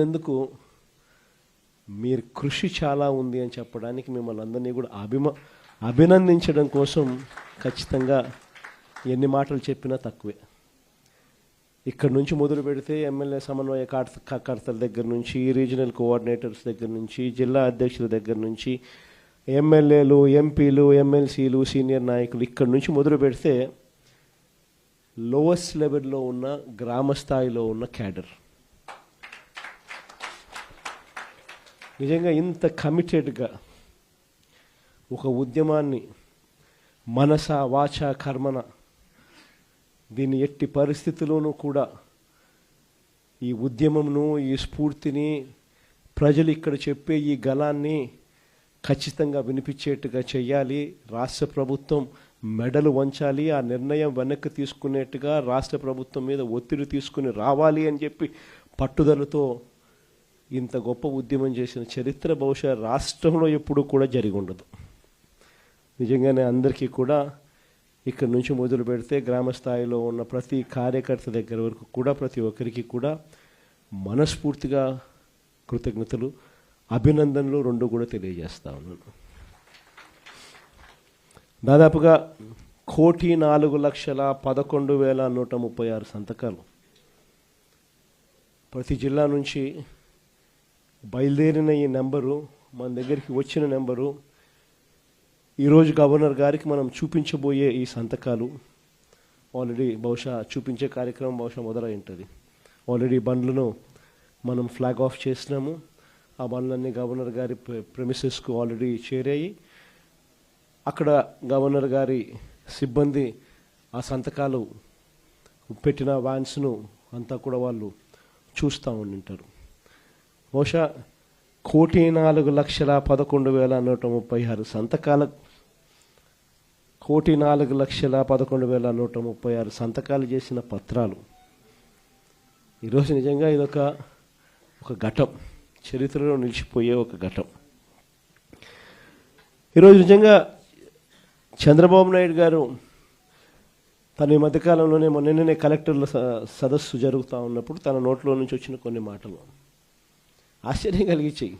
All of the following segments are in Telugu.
ఎందుకు మీరు కృషి చాలా ఉంది అని చెప్పడానికి మిమ్మల్ని అందరినీ కూడా అభినందించడం కోసం ఖచ్చితంగా ఎన్ని మాటలు చెప్పినా తక్కువే. ఇక్కడ నుంచి మొదలు పెడితే ఎమ్మెల్యే సమన్వయకర్తల దగ్గర నుంచి, రీజనల్ కోఆర్డినేటర్స్ దగ్గర నుంచి, జిల్లా అధ్యక్షుల దగ్గర నుంచి, ఎమ్మెల్యేలు, ఎంపీలు, ఎమ్మెల్సీలు, సీనియర్ నాయకులు, ఇక్కడ నుంచి మొదలు పెడితే లోవెస్ట్ లెవెల్లో ఉన్న గ్రామ స్థాయిలో ఉన్న క్యాడర్ నిజంగా ఇంత కమిటెడ్గా ఒక ఉద్యమాన్ని మనస వాచ కర్మన దీన్ని ఎట్టి పరిస్థితుల్లోనూ కూడా ఈ ఉద్యమంను, ఈ స్ఫూర్తిని, ప్రజలు ఇక్కడ చెప్పే ఈ గళాన్ని ఖచ్చితంగా వినిపించేట్టుగా చేయాలి. రాష్ట్ర ప్రభుత్వం మెడలు వంచాలి, ఆ నిర్ణయం వెనక్కి తీసుకునేట్టుగా రాష్ట్ర ప్రభుత్వం మీద ఒత్తిడి తీసుకుని రావాలి అని చెప్పి పట్టుదలతో ఇంత గొప్ప ఉద్యమం చేసిన చరిత్ర బహుశా రాష్ట్రంలో ఎప్పుడూ కూడా జరిగి ఉండదు. నిజంగానే అందరికీ కూడా ఇక్కడ నుంచి మొదలు పెడితే గ్రామ స్థాయిలో ఉన్న ప్రతి కార్యకర్త దగ్గర వరకు కూడా ప్రతి ఒక్కరికి కూడా మనస్ఫూర్తిగా కృతజ్ఞతలు, అభినందనలు రెండు కూడా తెలియజేస్తా ఉన్నాను. దాదాపుగా 1,04,11,136 సంతకాలు ప్రతి జిల్లా నుంచి బయలుదేరిన ఈ నెంబరు, మన దగ్గరికి వచ్చిన నెంబరు, ఈరోజు గవర్నర్ గారికి మనం చూపించబోయే ఈ సంతకాలు ఆల్రెడీ బహుశా చూపించే కార్యక్రమం బహుశా మొదలై ఉంటుంది. ఆల్రెడీ బండ్లను మనం ఫ్లాగ్ ఆఫ్ చేసినాము. ఆ బండ్లన్నీ గవర్నర్ గారి ప్రెమిసెస్కు ఆల్రెడీ చేరాయి. అక్కడ గవర్నర్ గారి సిబ్బంది ఆ సంతకాలు పెట్టిన వ్యాన్స్ను అంతా కూడా వాళ్ళు చూస్తూ ఉండింటారు. బహుశా 1,04,11,136 సంతకాల 1,04,11,136 సంతకాలు చేసిన పత్రాలు ఈరోజు నిజంగా ఇదొక ఘటం, చరిత్రలో నిలిచిపోయే ఒక ఘటం. ఈరోజు నిజంగా చంద్రబాబు నాయుడు గారు తన ఈ మధ్యకాలంలోనే మొన్ననే కలెక్టర్ల సదస్సు జరుగుతూ ఉన్నప్పుడు తన నోట్లో నుంచి వచ్చిన కొన్ని మాటలు ఆశ్చర్యం కలిగించాయి.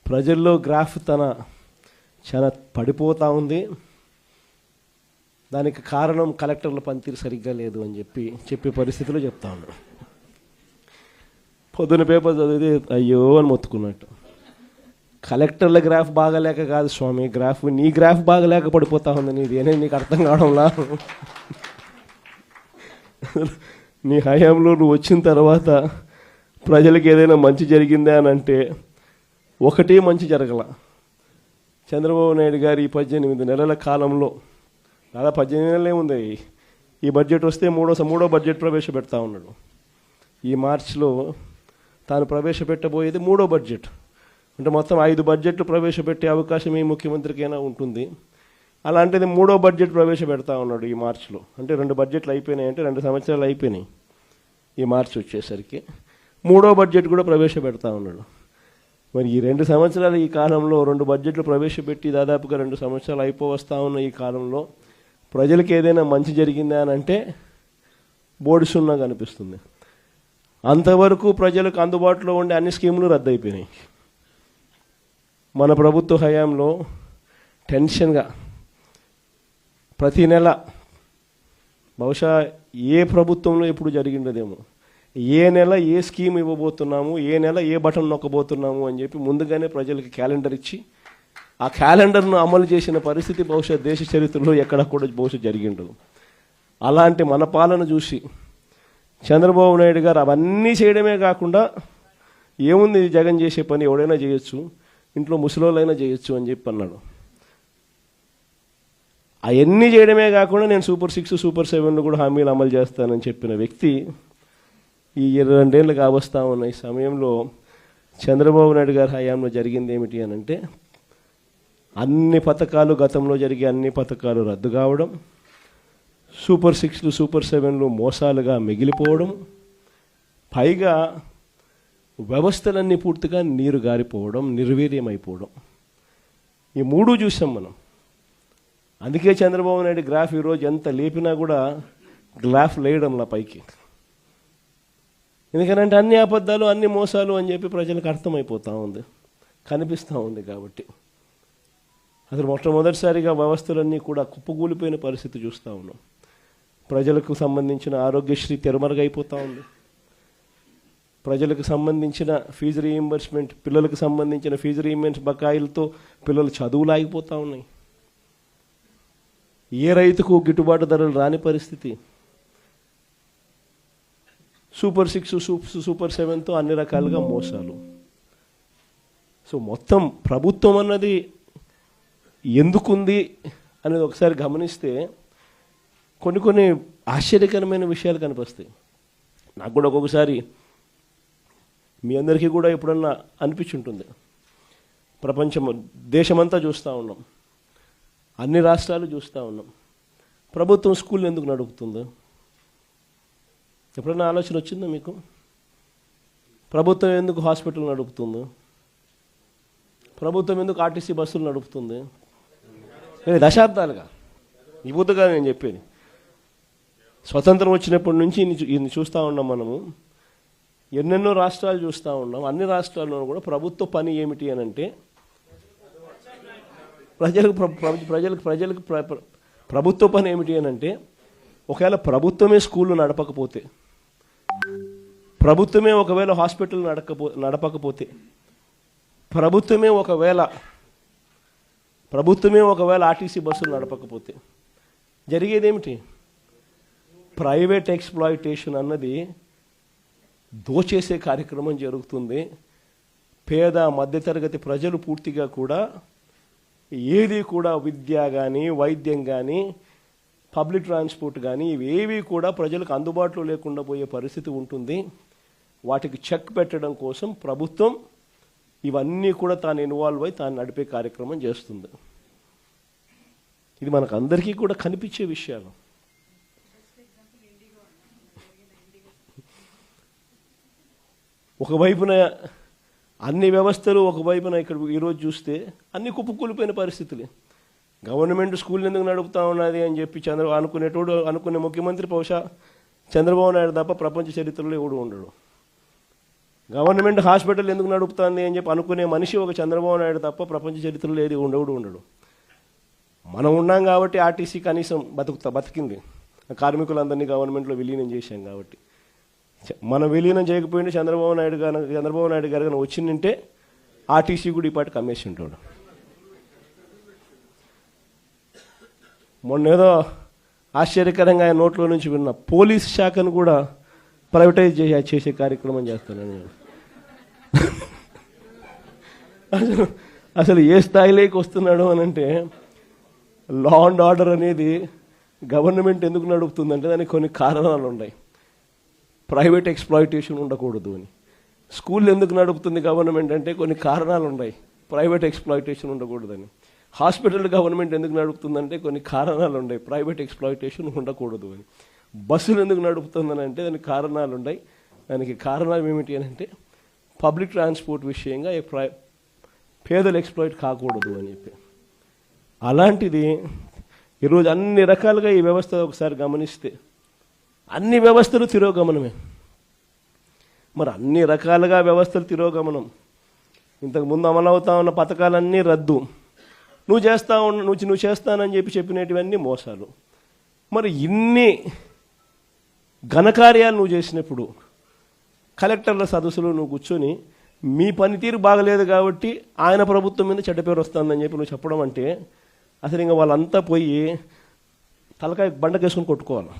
ప్రజల్లో గ్రాఫ్ చాలా పడిపోతూ ఉంది, దానికి కారణం కలెక్టర్ల పనితీరు సరిగ్గా లేదు అని చెప్పే పరిస్థితిలో చెప్తా ఉన్నాడు. పొద్దున పేపర్ చదివితే అయ్యో అని మొత్తుకున్నట్టు. కలెక్టర్ల గ్రాఫ్ బాగాలేక కాదు స్వామి, నీ గ్రాఫ్ బాగాలేక పడిపోతా ఉంది, నీది అనేది నీకు అర్థం కావడంలా. నీ హయాంలో నువ్వు వచ్చిన తర్వాత ప్రజలకు ఏదైనా మంచి జరిగిందా అని అంటే ఒకటే మంచి జరగల. చంద్రబాబు నాయుడు గారు ఈ 18 నెలల కాలంలో, దాదాపు 18 నెలలే ఉంది, ఈ బడ్జెట్ వస్తే మూడో బడ్జెట్ ప్రవేశపెడతా ఉన్నాడు. ఈ మార్చిలో తాను ప్రవేశపెట్టబోయేది 3వ బడ్జెట్. అంటే మొత్తం 5 బడ్జెట్లు ప్రవేశపెట్టే అవకాశం ఈ ముఖ్యమంత్రికైనా ఉంటుంది. అలాంటిది 3వ బడ్జెట్ ప్రవేశపెడతా ఉన్నాడు ఈ మార్చిలో. అంటే 2 బడ్జెట్లు అయిపోయినాయి, అంటే 2 సంవత్సరాలు అయిపోయినాయి. ఈ మార్చి వచ్చేసరికి 3వ బడ్జెట్ కూడా ప్రవేశపెడతా ఉన్నాడు. మరి ఈ 2 సంవత్సరాలు ఈ కాలంలో 2 బడ్జెట్లు ప్రవేశపెట్టి దాదాపుగా 2 సంవత్సరాలు అయిపోవస్తా ఉన్న ఈ కాలంలో ప్రజలకు ఏదైనా మంచి జరిగిందా అని అంటే బోర్డు సున్నా కనిపిస్తుంది. అంతవరకు ప్రజలకు అందుబాటులో ఉండే అన్ని స్కీములు రద్దయిపోయినాయి. మన ప్రభుత్వ హయాంలో టెన్షన్గా ప్రతి నెల, బహుశా ఏ ప్రభుత్వంలో ఎప్పుడు జరిగిండదేమో, ఏ నెల ఏ స్కీమ్ ఇవ్వబోతున్నాము, ఏ నెల ఏ బటన్ నొక్కబోతున్నాము అని చెప్పి ముందుగానే ప్రజలకి క్యాలెండర్ ఇచ్చి ఆ క్యాలెండర్ను అమలు చేసిన పరిస్థితి బహుశా దేశ చరిత్రలో ఎక్కడ కూడా బహుశా జరిగిండదు. అలాంటి మన పాలన చూసి చంద్రబాబు నాయుడు గారు అవన్నీ చేయడమే కాకుండా, ఏముంది జగన్ చేసే పని ఎవడైనా చేయొచ్చు, ఇంట్లో ముసలోళ్ళైనా చేయొచ్చు అని చెప్పి అన్నాడు. అవన్నీ చేయడమే కాకుండా నేను సూపర్ 6, సూపర్ 7 కూడా హామీలు అమలు చేస్తానని చెప్పిన వ్యక్తి ఈ 22 ఏళ్ళు కావస్తా ఉన్న ఈ సమయంలో చంద్రబాబు నాయుడు గారి హయాంలో జరిగింది ఏమిటి అని అంటే, అన్ని పథకాలు, గతంలో జరిగే అన్ని పథకాలు రద్దు కావడం, సూపర్ 6, సూపర్ 7 మోసాలుగా మిగిలిపోవడం, పైగా వ్యవస్థలన్నీ పూర్తిగా నీరు గారిపోవడం, నిర్వీర్యమైపోవడం. ఈ 3 చూసాం మనం. అందుకే చంద్రబాబు నాయుడు గ్రాఫ్ ఈరోజు ఎంత లేపినా కూడా గ్రాఫ్ లేయడంలా పైకి. ఎందుకంటే అన్ని అబద్ధాలు అన్ని మోసాలు అని చెప్పి ప్రజలకు అర్థమైపోతూ ఉంది, కనిపిస్తూ ఉంది. కాబట్టి అసలు మొట్టమొదటిసారిగా వ్యవస్థలన్నీ కూడా కుప్పకూలిపోయిన పరిస్థితి చూస్తూ ఉన్నాం. ప్రజలకు సంబంధించిన ఆరోగ్యశ్రీ తెరమరుగైపోతూ ఉంది. ప్రజలకు సంబంధించిన ఫీజు రీయింబర్స్మెంట్, పిల్లలకు సంబంధించిన ఫీజు రీయింబర్స్ బకాయిలతో పిల్లలు చదువులు ఆగిపోతూ ఉన్నాయి. ఏ రైతుకు గిట్టుబాటు ధరలు రాని పరిస్థితి. సూపర్ 6, సూపర్ 7తో అన్ని రకాలుగా మోసాలు. సో మొత్తం ప్రభుత్వం అన్నది ఎందుకుంది అనేది ఒకసారి గమనిస్తే కొన్ని ఆశ్చర్యకరమైన విషయాలు కనిపిస్తాయి. నాకు కూడా ఒక్కొక్కసారి, మీ అందరికీ కూడా ఎప్పుడన్నా అనిపించుంటుంది, దేశమంతా చూస్తూ ఉన్నాం, అన్ని రాష్ట్రాలు చూస్తూ ఉన్నాం, ప్రభుత్వం స్కూల్ ఎందుకు నడుపుతుందో ఎప్పుడన్నా ఆలోచన వచ్చిందా మీకు? ప్రభుత్వం ఎందుకు హాస్పిటల్ నడుపుతుందో, ప్రభుత్వం ఎందుకు ఆర్టీసీ బస్సులు నడుపుతుంది? దశాబ్దాలుగా ఈ బుద్ధగా నేను చెప్పేది. స్వతంత్రం వచ్చినప్పటి నుంచి ఇన్ని చూస్తూ ఉన్నాం మనము. ఎన్నెన్నో రాష్ట్రాలు చూస్తూ ఉన్నాం. అన్ని రాష్ట్రాల్లోనూ కూడా ప్రభుత్వ పని ఏమిటి అని అంటే ప్రజలకు ప్రభుత్వ పని ఏమిటి అని అంటే, ఒకవేళ ప్రభుత్వమే స్కూళ్ళు నడపకపోతే, ప్రభుత్వమే ఒకవేళ హాస్పిటల్ నడపకపోతే, ప్రభుత్వమే ఒకవేళ ఆర్టీసీ బస్సులు నడపకపోతే జరిగేదేమిటి? ప్రైవేట్ ఎక్స్‌ప్లాయిటేషన్ అన్నది దోచేసే కార్యక్రమం జరుగుతుంది. పేద మధ్యతరగతి ప్రజలు పూర్తిగా కూడా ఏది కూడా విద్య కానీ, వైద్యం కానీ, పబ్లిక్ ట్రాన్స్పోర్ట్ కానీ ఇవేవి కూడా ప్రజలకు అందుబాటులో లేకుండా పోయే పరిస్థితి ఉంటుంది. వాటికి చెక్ పెట్టడం కోసం ప్రభుత్వం ఇవన్నీ కూడా తాను ఇన్వాల్వ్ అయి తాను నడిపే కార్యక్రమం చేస్తుంది. ఇది మనకు అందరికీ కూడా కనిపించే విషయాలు. ఒకవైపున అన్ని వ్యవస్థలు, ఒకవైపున ఇక్కడ ఈరోజు చూస్తే అన్ని కుప్పకూలిపోయిన పరిస్థితులే. గవర్నమెంట్ స్కూల్ ఎందుకు నడుపుతా ఉన్నది అని చెప్పి అనుకునే ముఖ్యమంత్రి బహుశా చంద్రబాబు నాయుడు తప్ప ప్రపంచ చరిత్రలో ఎవడు ఉండడు. గవర్నమెంట్ హాస్పిటల్ ఎందుకు నడుపుతుంది అని చెప్పి అనుకునే మనిషి ఒక చంద్రబాబు నాయుడు తప్ప ప్రపంచ చరిత్రలో ఏది ఉండడు. మనం ఉన్నాం కాబట్టి ఆర్టీసీ కనీసం బతికింది. కార్మికులందరినీ గవర్నమెంట్లో విలీనం చేశాం కాబట్టి. మనం విలీనం చేయకపోయింటే చంద్రబాబు నాయుడు గారు కానీ వచ్చిందంటే ఆర్టీసీ కూడా ఈ పాటికి అమ్మేసి ఉంటాడు. మొన్నేదో ఆశ్చర్యకరంగా ఆయన నోట్లో నుంచి విన్న పోలీస్ శాఖను కూడా ప్రైవేటైజ్ చేసే కార్యక్రమం చేస్తానని నేను. అసలు ఏ స్థాయిలోకి వస్తున్నాడు అని అంటే, లా అండ్ ఆర్డర్ అనేది గవర్నమెంట్ ఎందుకు నడుపుతుందంటే దానికి కొన్ని కారణాలు ఉన్నాయి. ప్రైవేట్ ఎక్స్‌ప్లాయిటేషన్ ఉండకూడదు అని. స్కూల్ ఎందుకు నడుపుతుంది గవర్నమెంట్ అంటే కొన్ని కారణాలు ఉన్నాయి, ప్రైవేట్ ఎక్స్‌ప్లాయిటేషన్ ఉండకూడదని. హాస్పిటల్ గవర్నమెంట్ ఎందుకు నడుపుతుందంటే కొన్ని కారణాలు ఉన్నాయి, ప్రైవేట్ ఎక్స్‌ప్లాయిటేషన్ ఉండకూడదు అని. బస్సులు ఎందుకు నడుపుతుందని అంటే దానికి కారణాలు ఉన్నాయి. దానికి కారణాలు ఏమిటి అని అంటే పబ్లిక్ ట్రాన్స్పోర్ట్ విషయంగా పేదలు ఎక్స్‌ప్లాయిట్ కాకూడదు అని చెప్పి. అలాంటిది ఈరోజు అన్ని రకాలుగా ఈ వ్యవస్థ ఒకసారి గమనిస్తే అన్ని వ్యవస్థలు తిరోగమనమే. మరి అన్ని రకాలుగా వ్యవస్థలు తిరోగమనం. ఇంతకుముందు అమలవుతా ఉన్న పథకాలన్నీ రద్దు. నువ్వు చేస్తానని చెప్పినటువన్నీ మోసాలు. మరి ఇన్ని ఘనకార్యాలు నువ్వు చేసినప్పుడు కలెక్టర్ల సదస్సులో నువ్వు కూర్చొని మీ పనితీరు బాగలేదు కాబట్టి ఆయన ప్రభుత్వం మీద చెడ్డ పేరు వస్తుందని చెప్పి నువ్వు చెప్పడం అంటే అసలు ఇంకా వాళ్ళంతా పోయి తలకాయ బండకేసుకొని కొట్టుకోవాలి.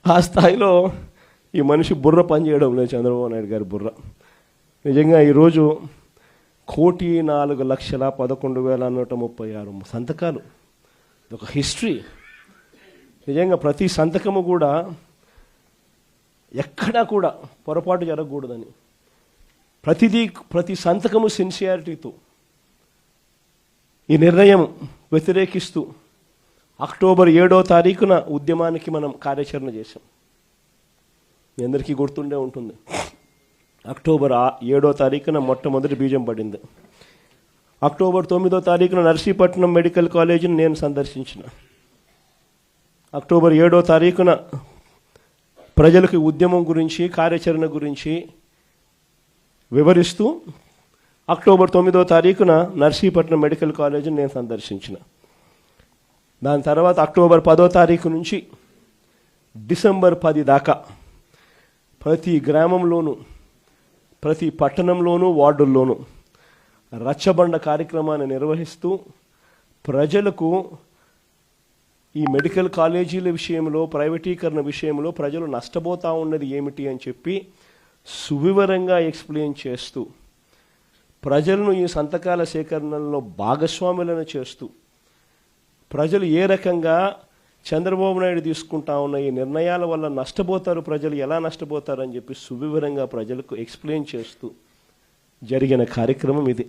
ఆ స్థాయిలో ఈ మనిషి బుర్ర పనిచేయడం లేదు, చంద్రబాబు నాయుడు గారి బుర్ర. నిజంగా ఈరోజు 1,04,11,136 సంతకాలు, ఒక హిస్టరీ. నిజంగా ప్రతి సంతకము కూడా ఎక్కడా కూడా పొరపాటు జరగకూడదని, ప్రతి సంతకము సిన్సియారిటీతో ఈ నిర్ణయం వ్యతిరేకిస్తూ అక్టోబర్ 7వ తారీఖున ఉద్యమానికి మనం కార్యాచరణ చేశాం. మీ అందరికీ గుర్తుండే ఉంటుంది. అక్టోబర్ 7వ తారీఖున మొట్టమొదటి బీజం పడింది. అక్టోబర్ 9వ తారీఖున నర్సీపట్నం మెడికల్ కాలేజీని నేను సందర్శించిన. అక్టోబర్ 7వ తారీఖున ప్రజలకు ఉద్యమం గురించి, కార్యాచరణ గురించి వివరిస్తూ అక్టోబర్ 9వ తారీఖున నర్సీపట్నం మెడికల్ కాలేజీని నేను సందర్శించిన. దాని తర్వాత అక్టోబర్ 10వ తారీఖు నుంచి డిసెంబర్ 10 దాకా ప్రతి గ్రామంలోనూ, ప్రతి పట్టణంలోనూ, వార్డుల్లోనూ రచ్చబండ కార్యక్రమాన్ని నిర్వహిస్తూ ప్రజలకు ఈ మెడికల్ కాలేజీల విషయంలో, ప్రైవేటీకరణ విషయంలో ప్రజలు నష్టపోతూ ఉన్నది ఏమిటి అని చెప్పి సువివరంగా ఎక్స్ప్లెయిన్ చేస్తూ, ప్రజలను ఈ సంతకాల సేకరణలో భాగస్వాములను చేస్తూ, ప్రజలు ఏ రకంగా చంద్రబాబు నాయుడు తీసుకుంటా ఉన్న ఈ నిర్ణయాల వల్ల నష్టపోతారు, ప్రజలు ఎలా నష్టపోతారు అని చెప్పి సువివరంగా ప్రజలకు ఎక్స్ప్లెయిన్ చేస్తూ జరిగిన కార్యక్రమం ఇది.